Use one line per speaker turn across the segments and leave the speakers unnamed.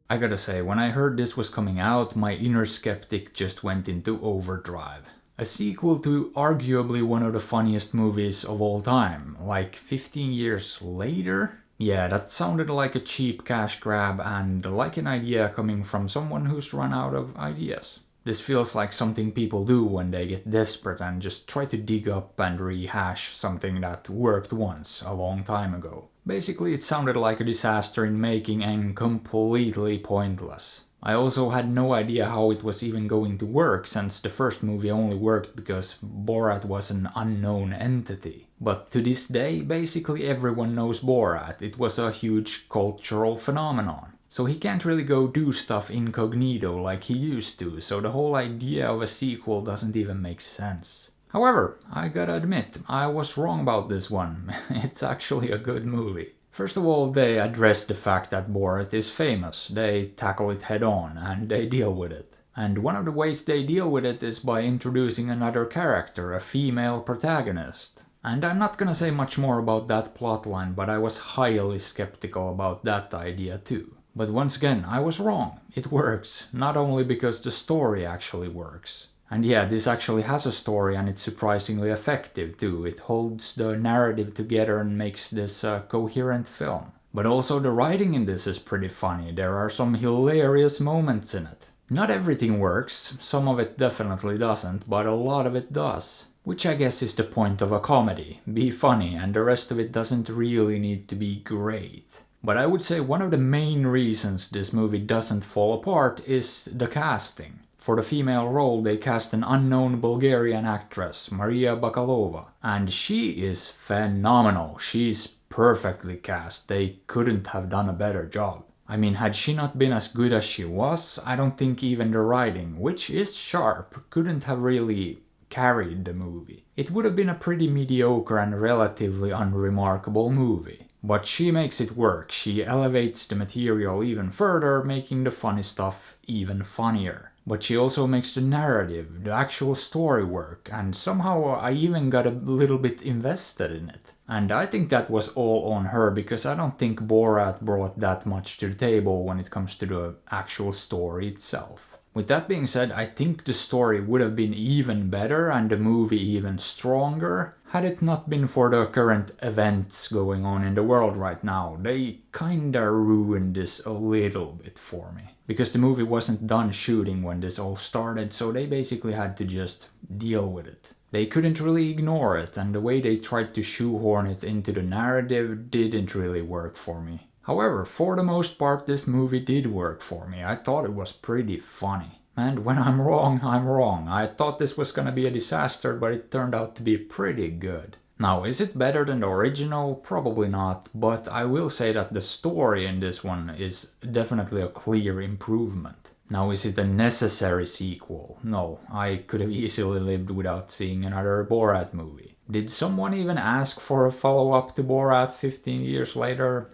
I gotta say, when I heard this was coming out, my inner skeptic just went into overdrive. A sequel to arguably one of the funniest movies of all time, like 15 years later? Yeah, that sounded like a cheap cash grab and like an idea coming from someone who's run out of ideas. This feels like something people do when they get desperate and just try to dig up and rehash something that worked once, a long time ago. Basically, it sounded like a disaster in making and completely pointless. I also had no idea how it was even going to work, since the first movie only worked because Borat was an unknown entity. But to this day, basically everyone knows Borat. It was a huge cultural phenomenon. So he can't really go do stuff incognito like he used to, so the whole idea of a sequel doesn't even make sense. However, I gotta admit, I was wrong about this one. It's actually a good movie. First of all, they address the fact that Borat is famous, they tackle it head on, and they deal with it. And one of the ways they deal with it is by introducing another character, a female protagonist. And I'm not gonna say much more about that plotline, but I was highly skeptical about that idea too. But once again, I was wrong. It works, not only because the story actually works. And yeah, this actually has a story and it's surprisingly effective too. It holds the narrative together and makes this a coherent film. But also the writing in this is pretty funny. There are some hilarious moments in it. Not everything works, some of it definitely doesn't, but a lot of it does. Which I guess is the point of a comedy. Be funny, and the rest of it doesn't really need to be great. But I would say one of the main reasons this movie doesn't fall apart is the casting. For the female role, they cast an unknown Bulgarian actress, Maria Bakalova. And she is phenomenal. She's perfectly cast. They couldn't have done a better job. I mean, had she not been as good as she was, I don't think even the writing, which is sharp, couldn't have really carried the movie. It would have been a pretty mediocre and relatively unremarkable movie. But she makes it work. She elevates the material even further, making the funny stuff even funnier. But she also makes the narrative, the actual story work, and somehow I even got a little bit invested in it. And I think that was all on her, because I don't think Borat brought that much to the table when it comes to the actual story itself. With that being said, I think the story would have been even better and the movie even stronger had it not been for the current events going on in the world right now. They kinda ruined this a little bit for me. Because the movie wasn't done shooting when this all started, so they basically had to just deal with it. They couldn't really ignore it, and the way they tried to shoehorn it into the narrative didn't really work for me. However, for the most part, this movie did work for me. I thought it was pretty funny. And when I'm wrong, I'm wrong. I thought this was gonna be a disaster, but it turned out to be pretty good. Now, is it better than the original? Probably not, but I will say that the story in this one is definitely a clear improvement. Now, is it a necessary sequel? No, I could have easily lived without seeing another Borat movie. Did someone even ask for a follow-up to Borat 15 years later?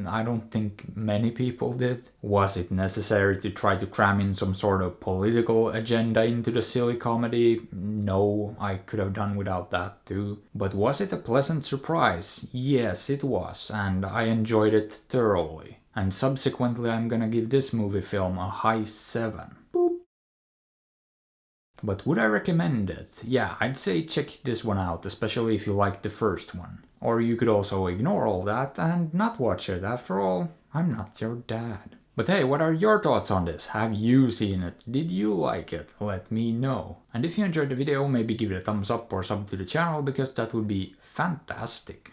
I don't think many people did. Was it necessary to try to cram in some sort of political agenda into the silly comedy? No, I could have done without that too. But was it a pleasant surprise? Yes, it was, and I enjoyed it thoroughly. And subsequently I'm gonna give this movie film a high 7. Boop. But would I recommend it? Yeah, I'd say check this one out, especially if you liked the first one. Or you could also ignore all that and not watch it. After all, I'm not your dad. But hey, what are your thoughts on this? Have you seen it? Did you like it? Let me know. And if you enjoyed the video, maybe give it a thumbs up or sub to the channel, because that would be fantastic.